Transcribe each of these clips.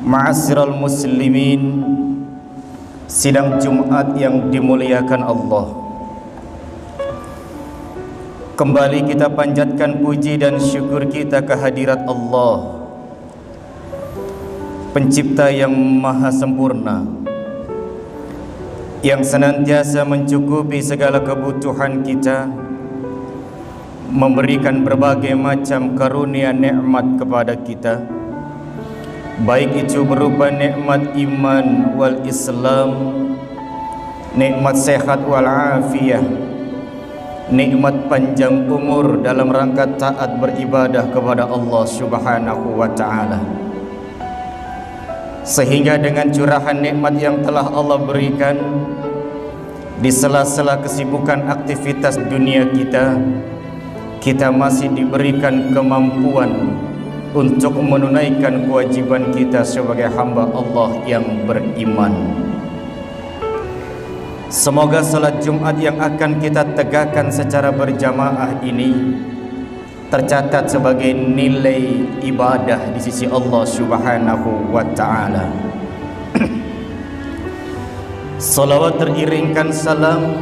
Ma'asyiral muslimin, sidang Jumat yang dimuliakan Allah, kembali kita panjatkan puji dan syukur kita kehadirat Allah, Pencipta yang maha sempurna, yang senantiasa mencukupi segala kebutuhan kita, memberikan berbagai macam karunia nikmat kepada kita, baik itu berupa nikmat iman wal Islam, nikmat sehat wal afiyah, nikmat panjang umur dalam rangka taat beribadah kepada Allah Subhanahu wa taala. Sehingga dengan curahan nikmat yang telah Allah berikan di sela-sela kesibukan aktivitas dunia kita masih diberikan kemampuan untuk menunaikan kewajiban kita sebagai hamba Allah yang beriman. Semoga salat Jumat yang akan kita tegakkan secara berjamaah ini tercatat sebagai nilai ibadah di sisi Allah Subhanahu wa taala. Salawat teriringkan salam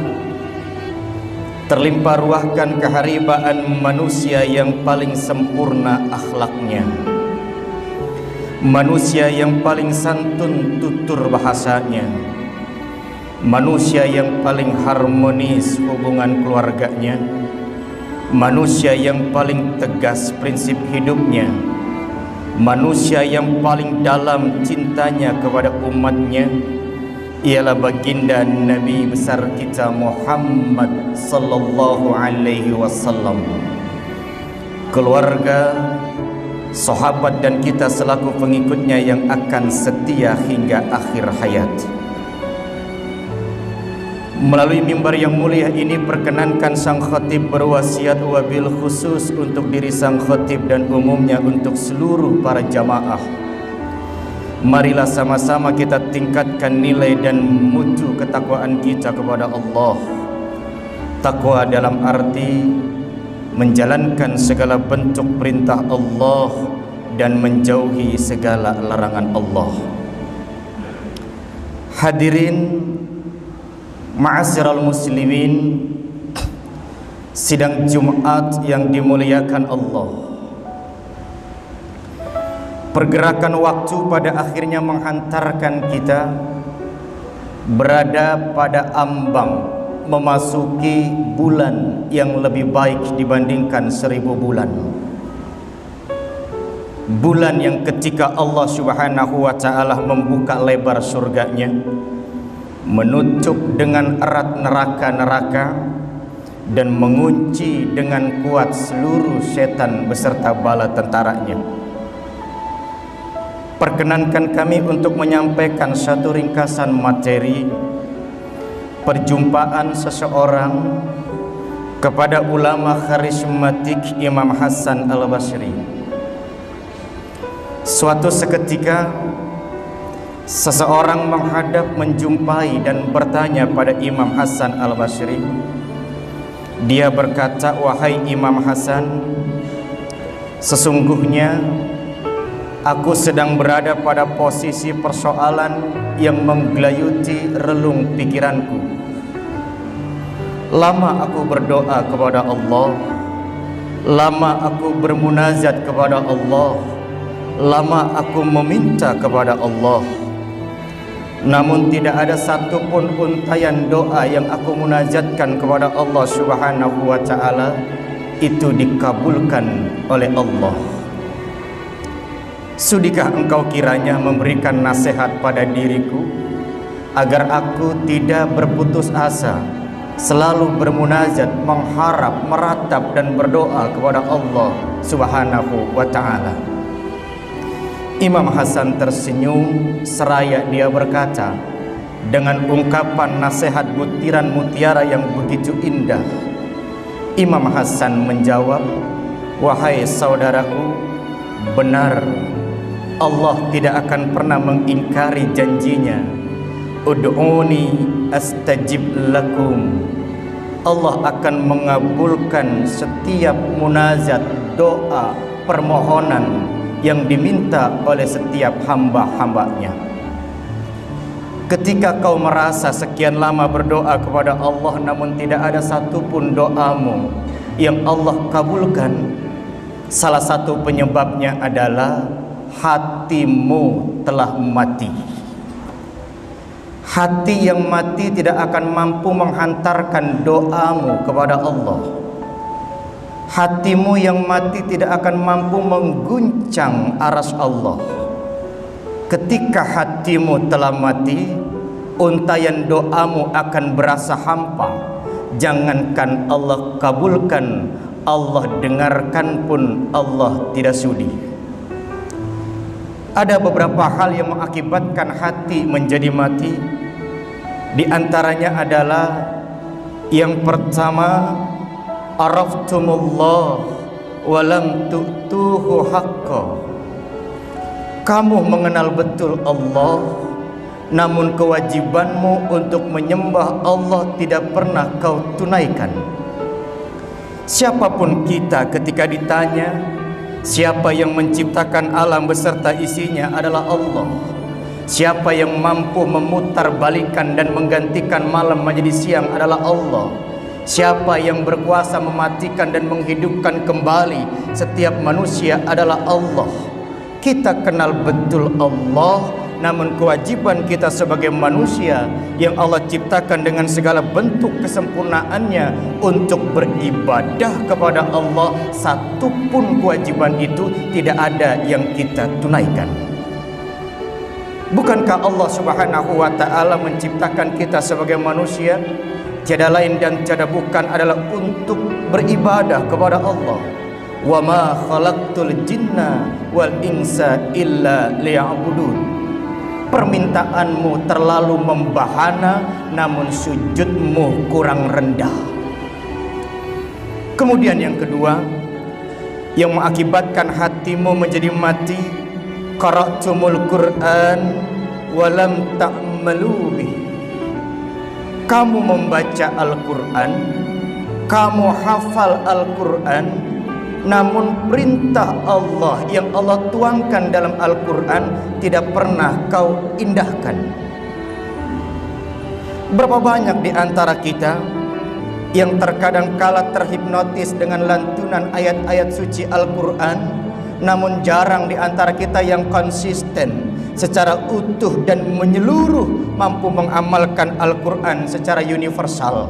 terlimpah ruahkan keharibaan manusia yang paling sempurna akhlaknya, manusia yang paling santun tutur bahasanya, manusia yang paling harmonis hubungan keluarganya, manusia yang paling tegas prinsip hidupnya, manusia yang paling dalam cintanya kepada umatnya, ialah baginda Nabi besar kita Muhammad sallallahu alaihi wasallam, keluarga, sahabat dan kita selaku pengikutnya yang akan setia hingga akhir hayat. Melalui mimbar yang mulia ini, perkenankan sang khatib berwasiat wabil khusus untuk diri sang khatib dan umumnya untuk seluruh para jamaah. Marilah sama-sama kita tingkatkan nilai dan mutu ketakwaan kita kepada Allah. Takwa dalam arti menjalankan segala bentuk perintah Allah dan menjauhi segala larangan Allah. Hadirin ma'asyiral muslimin, sidang Jumat yang dimuliakan Allah, pergerakan waktu pada akhirnya menghantarkan kita berada pada ambang memasuki bulan yang lebih baik dibandingkan 1000 bulan. Bulan yang ketika Allah Subhanahu wa taala membuka lebar surganya, menutup dengan erat neraka-neraka, dan mengunci dengan kuat seluruh setan beserta bala tentaranya. Perkenankan kami untuk menyampaikan satu ringkasan materi perjumpaan seseorang kepada ulama karismatik Imam Hasan Al-Basri. Suatu seketika seseorang menghadap, menjumpai dan bertanya pada Imam Hasan Al-Basri. Dia berkata, "Wahai Imam Hasan, sesungguhnya aku sedang berada pada posisi persoalan yang menggelayuti relung pikiranku. Lama aku berdoa kepada Allah, lama aku bermunajat kepada Allah, lama aku meminta kepada Allah, namun tidak ada satupun untayan doa yang aku munajatkan kepada Allah Subhanahu wa taala itu dikabulkan oleh Allah. Sudikah engkau kiranya memberikan nasihat pada diriku agar aku tidak berputus asa, selalu bermunajat, mengharap, meratap dan berdoa kepada Allah Subhanahu wa taala?" Imam Hasan tersenyum seraya dia berkata dengan ungkapan nasihat butiran mutiara yang begitu indah. Imam Hasan menjawab, "Wahai saudaraku, benar, Allah tidak akan pernah mengingkari janjinya. Ud'uni astajib lakum. Allah akan mengabulkan setiap munajat, doa, permohonan yang diminta oleh setiap hamba-hambanya. Ketika kau merasa sekian lama berdoa kepada Allah namun tidak ada satupun doamu yang Allah kabulkan, salah satu penyebabnya adalah hatimu telah mati. Hati yang mati tidak akan mampu menghantarkan doamu kepada Allah. Hatimu yang mati tidak akan mampu mengguncang aras Allah. Ketika hatimu telah mati, untayan doamu akan berasa hampa. Jangankan Allah kabulkan, Allah dengarkan pun Allah tidak sudi. Ada beberapa hal yang mengakibatkan hati menjadi mati. Di antaranya adalah yang pertama, araftumullah walam tu'tuhu haqqa. Kamu mengenal betul Allah, namun kewajibanmu untuk menyembah Allah tidak pernah kau tunaikan. Siapapun kita ketika ditanya siapa yang menciptakan alam beserta isinya adalah Allah. Siapa yang mampu memutar balikan dan menggantikan malam menjadi siang adalah Allah. Siapa yang berkuasa mematikan dan menghidupkan kembali setiap manusia adalah Allah. Kita kenal betul Allah, namun kewajiban kita sebagai manusia yang Allah ciptakan dengan segala bentuk kesempurnaannya untuk beribadah kepada Allah, satupun kewajiban itu tidak ada yang kita tunaikan. Bukankah Allah Subhanahu wa ta'ala menciptakan kita sebagai manusia tiada lain dan tiada bukan adalah untuk beribadah kepada Allah. Wa ma khalaqtul jinna wal insa illa liya'budun. Permintaanmu terlalu membahana, namun sujudmu kurang rendah. Kemudian yang kedua, yang mengakibatkan hatimu menjadi mati, qara'tumul Qur'an walam ta'malu bih. Kamu membaca Al-Quran, kamu hafal Al-Quran, namun perintah Allah yang Allah tuangkan dalam Al-Quran tidak pernah kau indahkan. Berapa banyak di antara kita yang terkadang kala terhipnotis dengan lantunan ayat-ayat suci Al-Quran, namun jarang di antara kita yang konsisten secara utuh dan menyeluruh mampu mengamalkan Al-Quran secara universal.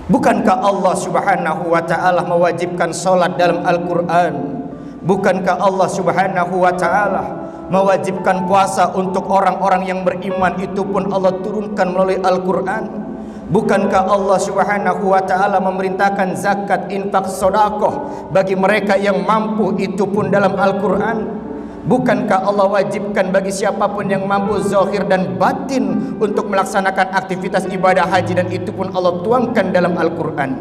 Bukankah Allah Subhanahu wa ta'ala mewajibkan solat dalam Al-Quran? Bukankah Allah Subhanahu wa ta'ala mewajibkan puasa untuk orang-orang yang beriman, itu pun Allah turunkan melalui Al-Quran? Bukankah Allah Subhanahu wa ta'ala memerintahkan zakat, infak, sedekah bagi mereka yang mampu, itu pun dalam Al-Quran? Bukankah Allah wajibkan bagi siapapun yang mampu zahir dan batin untuk melaksanakan aktivitas ibadah haji, dan itu pun Allah tuangkan dalam Al-Quran?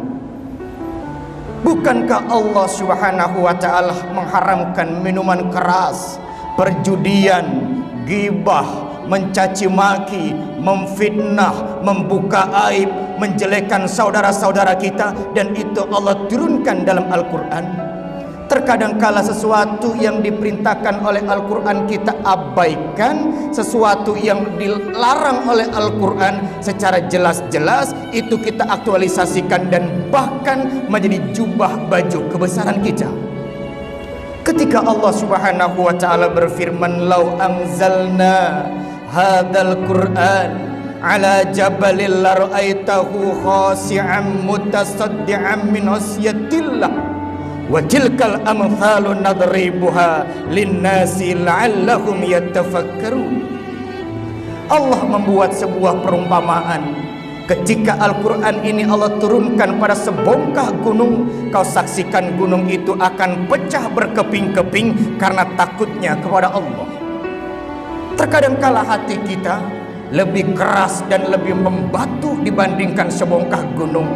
Bukankah Allah Subhanahu wa ta'ala mengharamkan minuman keras, perjudian, ghibah, mencaci maki, memfitnah, membuka aib, menjelekkan saudara-saudara kita, dan itu Allah turunkan dalam Al-Quran? Terkadang kala sesuatu yang diperintahkan oleh Al-Quran kita abaikan, sesuatu yang dilarang oleh Al-Quran secara jelas-jelas itu kita aktualisasikan dan bahkan menjadi jubah baju kebesaran kita. Ketika Allah Subhanahu wa ta'ala berfirman, "Lau anzalna hadzal Qur'an ala jabalil lara'aitahu khashi'an mutasaddian min khasyatillah wa tilkal amthalu nadribuha linnasi la'allahum yattafakkarun." Allah membuat sebuah perumpamaan. Ketika Al-Quran ini Allah turunkan pada sebongkah gunung, kau saksikan gunung itu akan pecah berkeping-keping karena takutnya kepada Allah. Terkadang kala hati kita lebih keras dan lebih membatu dibandingkan sebongkah gunung.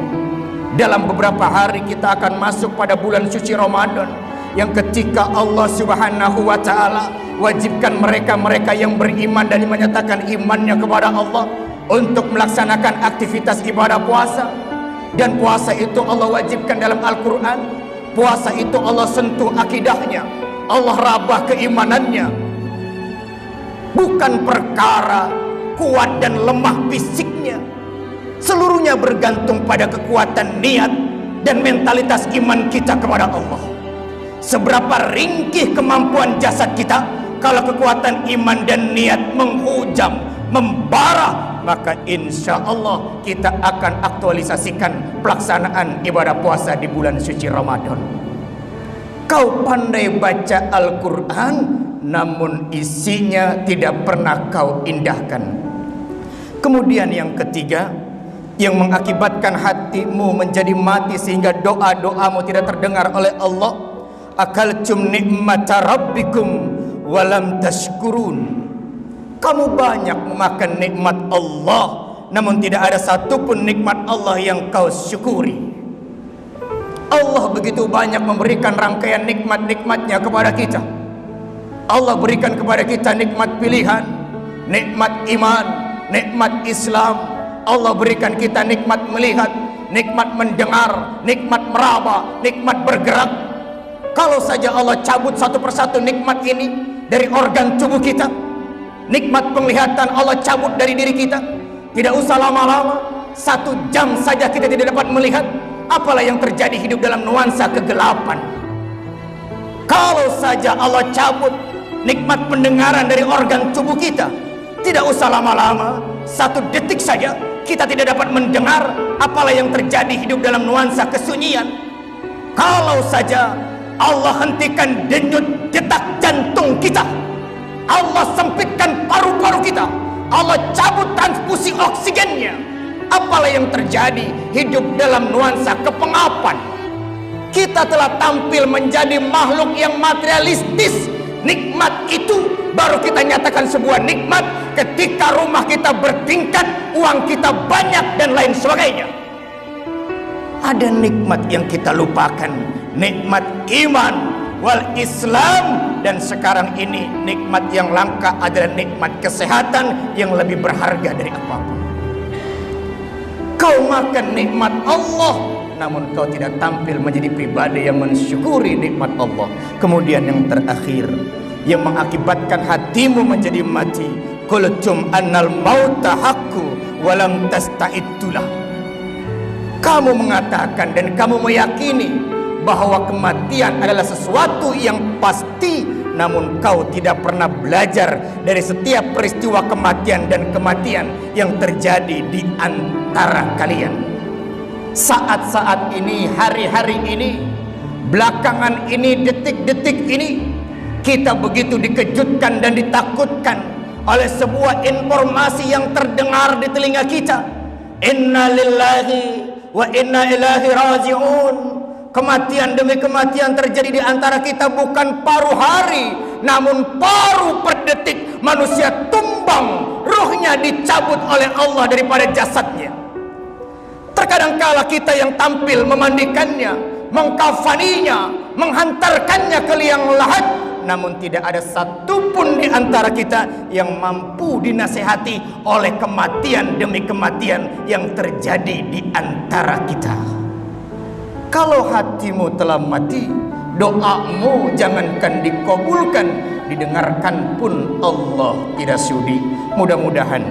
Dalam beberapa hari kita akan masuk pada bulan suci Ramadan, yang ketika Allah Subhanahu wa ta'ala wajibkan mereka-mereka yang beriman dan menyatakan imannya kepada Allah untuk melaksanakan aktivitas ibadah puasa. Dan puasa itu Allah wajibkan dalam Al-Quran. Puasa itu Allah sentuh akidahnya. Allah rabah keimanannya. Bukan perkara kuat dan lemah fisiknya, seluruhnya bergantung pada kekuatan niat dan mentalitas iman kita kepada Allah. Seberapa ringkih kemampuan jasad kita, kalau kekuatan iman dan niat menghujam, membara, maka insya Allah kita akan aktualisasikan pelaksanaan ibadah puasa di bulan suci Ramadan. Kau pandai baca Al-Quran, namun isinya tidak pernah kau indahkan. Kemudian yang ketiga, yang mengakibatkan hatimu menjadi mati sehingga doa-doamu tidak terdengar oleh Allah, akaltum nikmata rabbikum walam tashkurun. Kamu banyak memakan nikmat Allah, namun tidak ada satupun nikmat Allah yang kau syukuri. Allah begitu banyak memberikan rangkaian nikmat-nikmatnya kepada kita. Allah berikan kepada kita nikmat pilihan, nikmat iman, nikmat Islam. Allah berikan kita nikmat melihat, nikmat mendengar, nikmat meraba, nikmat bergerak. Kalau saja Allah cabut satu persatu nikmat ini dari organ tubuh kita, nikmat penglihatan Allah cabut dari diri kita, tidak usah lama-lama, 1 jam saja kita tidak dapat melihat, apalah yang terjadi hidup dalam nuansa kegelapan. Kalau saja Allah cabut nikmat pendengaran dari organ tubuh kita, tidak usah lama-lama, 1 detik saja kita tidak dapat mendengar, apalah yang terjadi hidup dalam nuansa kesunyian. Kalau saja Allah hentikan denyut detak jantung kita, Allah sempitkan paru-paru kita, Allah cabut transfusi oksigennya, apalah yang terjadi hidup dalam nuansa kepengapan. Kita telah tampil menjadi makhluk yang materialistis. Nikmat itu baru kita nyatakan sebuah nikmat ketika rumah kita bertingkat, uang kita banyak dan lain sebagainya. Ada nikmat yang kita lupakan, nikmat iman wal Islam, dan sekarang ini nikmat yang langka adalah nikmat kesehatan yang lebih berharga dari apapun. Kau makan nikmat Allah, namun kau tidak tampil menjadi pribadi yang mensyukuri nikmat Allah. Kemudian yang terakhir, yang mengakibatkan hatimu menjadi mati, qultum annal mauta haqqu walam tasta'iddulah. Kamu mengatakan dan kamu meyakini bahwa kematian adalah sesuatu yang pasti, namun kau tidak pernah belajar dari setiap peristiwa kematian dan kematian yang terjadi di antara kalian. Saat-saat ini, hari-hari ini, belakangan ini, detik-detik ini, kita begitu dikejutkan dan ditakutkan oleh sebuah informasi yang terdengar di telinga kita. Inna lillahi wa inna ilaihi raji'un. Kematian demi kematian terjadi di antara kita, bukan paruh hari, namun paruh per detik. Manusia tumbang, ruhnya dicabut oleh Allah daripada jasadnya. Terkadang kala kita yang tampil memandikannya, mengkafaninya, menghantarkannya ke liang lahat, namun tidak ada satupun di antara kita yang mampu dinasehati oleh kematian demi kematian yang terjadi di antara kita. Kalau hatimu telah mati, doamu jangankan dikabulkan, didengarkan pun Allah tidak sudi. Mudah-mudahan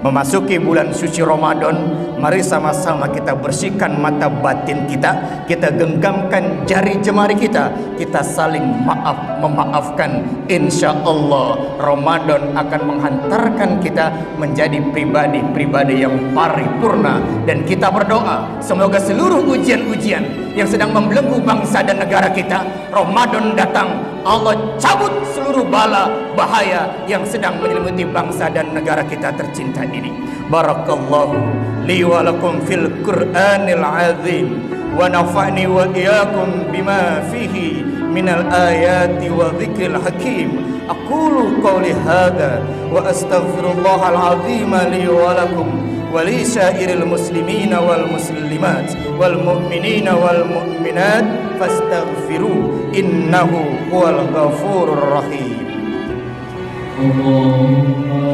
memasuki bulan suci Ramadan, mari sama-sama kita bersihkan mata batin kita, kita genggamkan jari jemari kita, kita saling memaafkan. Insya Allah Ramadan akan menghantarkan kita menjadi pribadi-pribadi yang paripurna. Dan kita berdoa semoga seluruh ujian-ujian yang sedang membelenggu bangsa dan negara kita, Ramadan datang, Allah cabut seluruh bala bahaya yang sedang menyelimuti bangsa dan negara kita tercinta ini. Barakallahu li wa lakum fil Qur'anil azim, wa nafa'ni wa iyyakum bima fihi minal ayati wa dzikril hakim. Aqulu qawli hadza wa astaghfirullahal azim li wa lakum wa li syairil muslimina wal muslimat wal mu'minina wal mu'minat fastaghfiru innahu huwal ghafurur rahim. Allahumma